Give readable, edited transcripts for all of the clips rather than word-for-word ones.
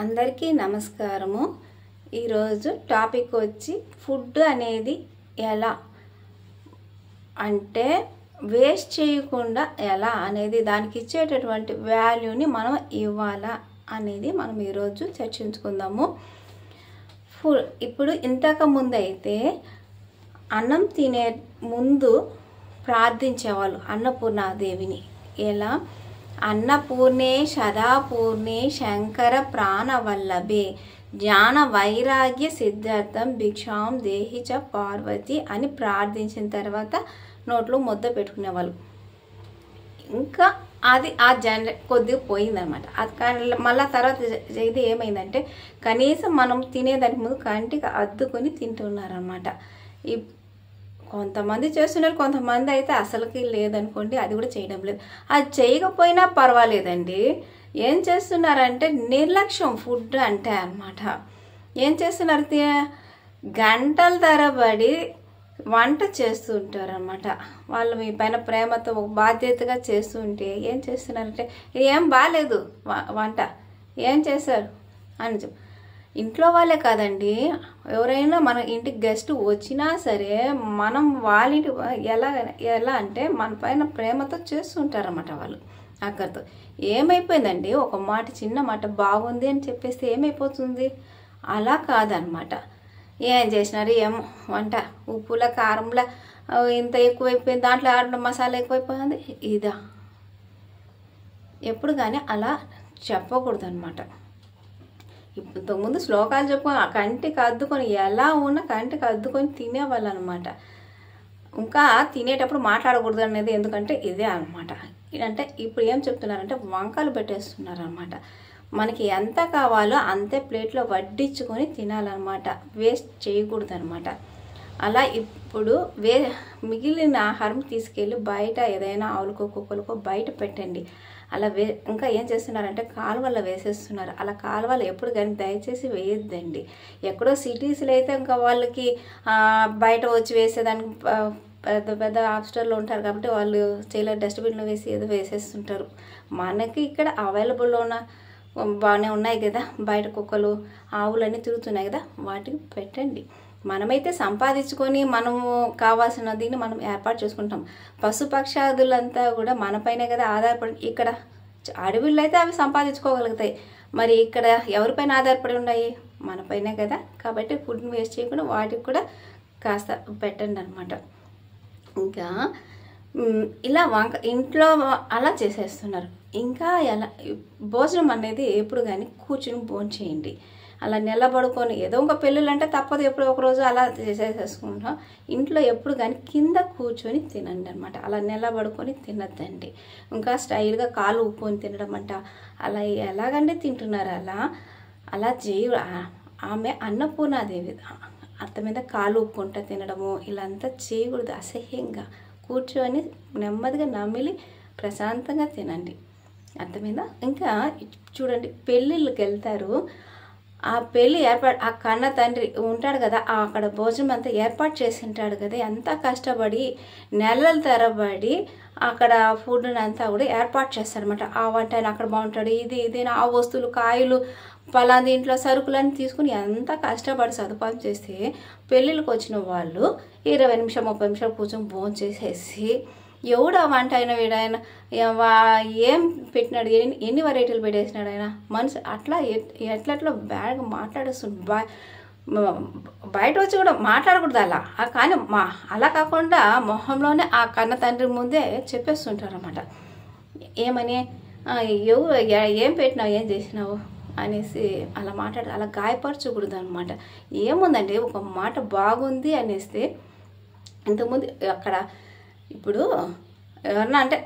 అందరికీ నమస్కారము। ఈరోజు టాపిక్ వచ్చి ఫుడ్ అనేది ఎలా అంటే వేస్ట్ చేయకుండా ఎలా అనేది దానికి ఇచ్చేటటువంటి వాల్యూని మనం ఇవ్వాలా అనేది మనం ఈరోజు చర్చించుకుందాము। ఇప్పుడు ఇంతకు ముందు అయితే అన్నం తినే ముందు ప్రార్థించేవాళ్ళు అన్నపూర్ణాదేవిని। ఎలా అన్నపూర్ణే సదాపూర్ణే శంకర ప్రాణవల్లభే జ్ఞాన వైరాగ్య సిద్ధార్థం భిక్షాం దేహి చ పార్వతి అని ప్రార్థించిన తర్వాత నోట్లో ముద్ద పెట్టుకునేవాళ్ళు। ఇంకా అది ఆ కొద్దిగా పోయిందనమాట। అది మళ్ళీ తర్వాత ఇది ఏమైందంటే కనీసం మనం తినేదానికి ముందు కంటికి అద్దుకొని తింటున్నారనమాట। కొంతమంది చేస్తున్నారు, కొంతమంది అయితే అసలుకి లేదనుకోండి, అది కూడా చేయడం లేదు। అది చేయకపోయినా పర్వాలేదండి, ఏం చేస్తున్నారంటే నిర్లక్ష్యం ఫుడ్ అంటే అనమాట। ఏం చేస్తున్నారు, గంటల తరబడి వంట చేస్తూ ఉంటారు అనమాట। వాళ్ళు మీ పైన ప్రేమతో ఒక బాధ్యతగా చేస్తుంటే ఏం చేస్తున్నారంటే ఏం బాగాలేదు వంట, ఏం చేశారు అని చెప్పి ఇంట్లో వాళ్ళే కాదండి, ఎవరైనా మన ఇంటికి గెస్ట్ వచ్చినా సరే మనం వాళ్ళ ఇంటి ఎలా అంటే మన పైన ప్రేమతో చేస్తుంటారన్నమాట వాళ్ళు అక్కడితో। ఏమైపోయిందండి, ఒక మాట చిన్న మాట బాగుంది అని చెప్పేస్తే ఏమైపోతుంది, అలా కాదనమాట। ఏం చేసినారు ఏమో వంట ఉప్పుల కారంలో ఇంత ఎక్కువైపోయింది, దాంట్లో ఆడ మసాలా ఎక్కువైపోయింది, ఇదా ఎప్పుడు కానీ అలా చెప్పకూడదు అనమాట। ఇంతకుముందు శ్లోకాలు చెప్పుకొని కంటికి అద్దుకొని ఎలా ఉన్నా కంటికి అద్దుకొని తినేవాళ్ళు అనమాట। ఇంకా తినేటప్పుడు మాట్లాడకూడదు అనేది ఎందుకంటే ఇదే అనమాట। అంటే ఇప్పుడు ఏం చెప్తున్నారంటే వంకలు పెట్టేస్తున్నారు అనమాట। మనకి ఎంత కావాలో అంతే ప్లేట్లో వడ్డించుకొని తినాలన్నమాట, వేస్ట్ చేయకూడదు అనమాట। అలా ఇప్పుడు మిగిలిన ఆహారం తీసుకెళ్ళి బయట ఏదైనా ఆవులకో కుక్కలకో బయట పెట్టండి। అలా ఇంకా ఏం చేస్తున్నారంటే కాలువల్లో వేసేస్తున్నారు। అలా కాలువలు ఎప్పుడు కానీ దయచేసి వేయొద్దండి। ఎక్కడో సిటీస్లో అయితే ఇంకా వాళ్ళకి బయట వచ్చి వేసేదానికి పెద్ద పెద్ద హాస్టల్లో ఉంటారు కాబట్టి వాళ్ళు చేయలేరు, డస్ట్బిన్లో వేసి ఏదో వేసేస్తుంటారు। మనకి ఇక్కడ అవైలబుల్లో ఉన్న బాగానే ఉన్నాయి కదా, బయట కుక్కలు ఆవులన్నీ తిరుగుతున్నాయి కదా, వాటికి పెట్టండి। మనమైతే సంపాదించుకొని మనము కావాల్సిన దీన్ని మనం ఏర్పాటు చేసుకుంటాం। పశుపక్షాదులంతా కూడా మనపైనే కదా ఆధారపడి, ఇక్కడ అడవుల్లో అయితే అవి సంపాదించుకోగలుగుతాయి, మరి ఇక్కడ ఎవరిపైన ఆధారపడి ఉన్నాయి, మనపైనే కదా। కాబట్టి ఫుడ్ని వేస్ట్ చేయకుండా వాటికి కూడా కాస్త పెట్టండి అనమాట। ఇంకా ఇలా ఇంట్లో అలా చేసేస్తున్నారు। ఇంకా ఎలా భోజనం అనేది ఎప్పుడు కానీ కూర్చుని భోజనం చేయండి, అలా నిలబడుకొని ఏదో ఒక పెళ్ళిళ్ళు అంటే తప్పదు, ఎప్పుడో ఒకరోజు అలా చేసేసుకుంటాం। ఇంట్లో ఎప్పుడు కానీ కింద కూర్చొని తినండి అనమాట, అలా నిలబడుకొని తినద్దండి। ఇంకా స్టైల్గా కాలు ఊపుకొని తినడం అంట, అలా ఎలాగంటే తింటున్నారు, అలా చేయ ఆమె అన్నపూర్ణాదేవి అర్థం మీద కాలు ఊపుకుంటా తినడము ఇలా అంతా చేయకూడదు, అసహ్యంగా కూర్చొని నెమ్మదిగా నమిలి ప్రశాంతంగా తినండి, అర్థమైందా। ఇంకా చూడండి, పెళ్ళిళ్ళకి వెళ్తారు, ఆ పెళ్ళి ఆ కన్న తండ్రి ఉంటాడు కదా, అక్కడ భోజనం అంతా ఏర్పాటు చేసి ఉంటాడు కదా, ఎంత కష్టపడి నెలల తరబడి అక్కడ ఫుడ్ని అంతా కూడా ఏర్పాటు చేస్తారనమాట। ఆ వంట అక్కడ బాగుంటాడు, ఇది ఆ వస్తువులు కాయలు పలానా ఇంట్లో సరుకులన్నీ తీసుకుని ఎంత కష్టపడి సదుపాయం చేస్తే పెళ్ళిళ్ళకి వచ్చిన వాళ్ళు 20 నిమిషాలు 30 నిమిషాలు కూర్చొని భోజనం చేసేసి ఎవడు ఆ వంట అయినా వీడైనా ఏం పెట్టినాడు, ఎన్ని వెరైటీలు పెట్టేసినాడు ఆయన మనిషి, అట్లా ఎట్లా బ్యాడ్గా మాట్లాడేస్తుంది। బయట వచ్చి కూడా మాట్లాడకూడదు అలా, కానీ అలా కాకుండా మొహంలోనే ఆ కన్న తండ్రి ముందే చెప్పేస్తుంటారు అన్నమాట। ఏమని ఏం పెట్టినావు, ఏం చేసినావు అనేసి అలా అలా గాయపరచకూడదు అనమాట। ఏముందండి, ఒక మాట బాగుంది అనేస్తే ఇంతకుముందు అక్కడ ఇప్పుడు ఎవరన్నా అంటే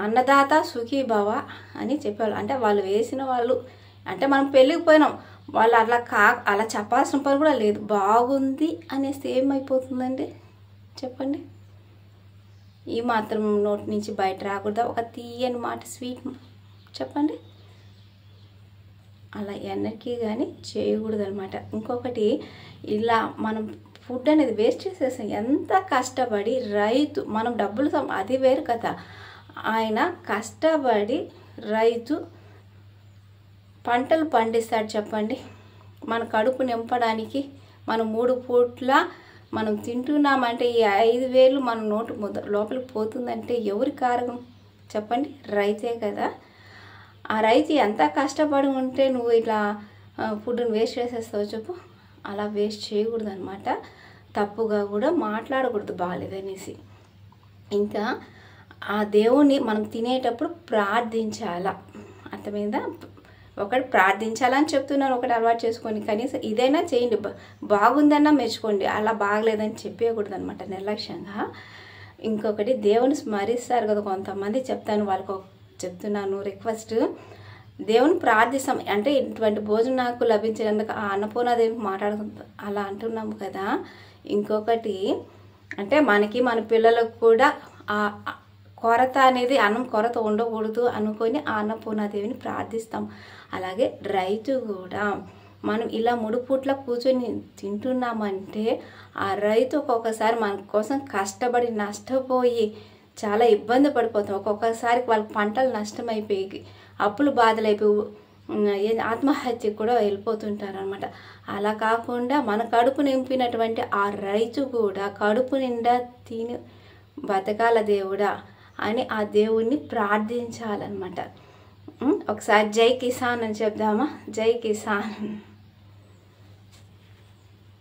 అన్నదాత సుఖీభవ అని చెప్పేవాళ్ళు, అంటే వాళ్ళు వేసిన వాళ్ళు అంటే మనం పెళ్ళికి పోయినాం, వాళ్ళు అలా చెప్పాల్సిన పని కూడా లేదు, బాగుంది అనేసి ఏమైపోతుందండి చెప్పండి, ఈ మాత్రం నోటి నుంచి బయట రాకూడదా, ఒక తీయని మాట స్వీట్ చెప్పండి, అలా ఎన్నటికీ కానీ చేయకూడదు అనమాట। ఇంకొకటి, ఇలా మనం ఫుడ్ అనేది వేస్ట్ చేసేసాం, ఎంత కష్టపడి రైతు మనం డబ్బులు అది వేరు కదా, ఆయన కష్టపడి రైతు పంటలు పండిస్తాడు చెప్పండి? మన కడుపు నింపడానికి మనం 3 పూట్ల మనం తింటున్నామంటే ఈ 5,000 మన నోటు లోపలికి పోతుందంటే ఎవరి కారణం చెప్పండి? రైతే కదా. ఆ రైతు ఎంత కష్టపడి ఉంటే నువ్వు ఇట్లా ఫుడ్ని వేస్ట్ చేసేస్తావు చెప్పు? అలా వేస్ట్ చేయకూడదు అనమాట. తప్పుగా కూడా మాట్లాడకూడదు బాగాలేదనేసి. ఇంకా ఆ దేవుణ్ణి మనం తినేటప్పుడు ప్రార్థించాలా, అర్థమైందా? ఒకటి ప్రార్థించాలని చెప్తున్నాను, ఒకటి అలవాటు చేసుకొని కనీసం ఇదైనా చేయండి. బాగుందన్నా మెచ్చుకోండి, అలా బాగలేదని చెప్పేయకూడదు అనమాట నిర్లక్ష్యంగా. ఇంకొకటి దేవుని స్మరిస్తారు కదా కొంతమంది, చెప్తాను వాళ్ళకు చెప్తున్నాను రిక్వెస్ట్. దేవుని ప్రార్థిస్తాం అంటే ఇటువంటి భోజనం నాకు లభించినందుకు ఆ అన్నపూర్ణాదేవికి మాట్లాడుకుంటాం అలా అంటున్నాము కదా. ఇంకొకటి అంటే మనకి మన పిల్లలకు కూడా ఆ కొరత అనేది, అన్నం కొరత ఉండకూడదు అనుకొని ఆ అన్నపూర్ణాదేవిని ప్రార్థిస్తాం. అలాగే రైతు కూడా మనం ఇలా 3 పూట్ల కూర్చొని తింటున్నామంటే ఆ రైతు ఒక్కొక్కసారి మన కోసం కష్టపడి నష్టపోయి చాలా ఇబ్బంది పడిపోతాం. ఒక్కొక్కసారి వాళ్ళ పంటలు నష్టమైపోయి అప్పులు బాధలు అయిపోయి ఆత్మహత్య కూడా వెళ్ళిపోతుంటారు అనమాట. అలా కాకుండా మన కడుపు నింపినటువంటి ఆ రైతు కూడా కడుపు నిండా తిని బతకాల దేవుడా అని ఆ దేవుణ్ణి ప్రార్థించాలన్నమాట. ఒకసారి జై కిసాన్ అని చెప్దామా? జై కిసాన్.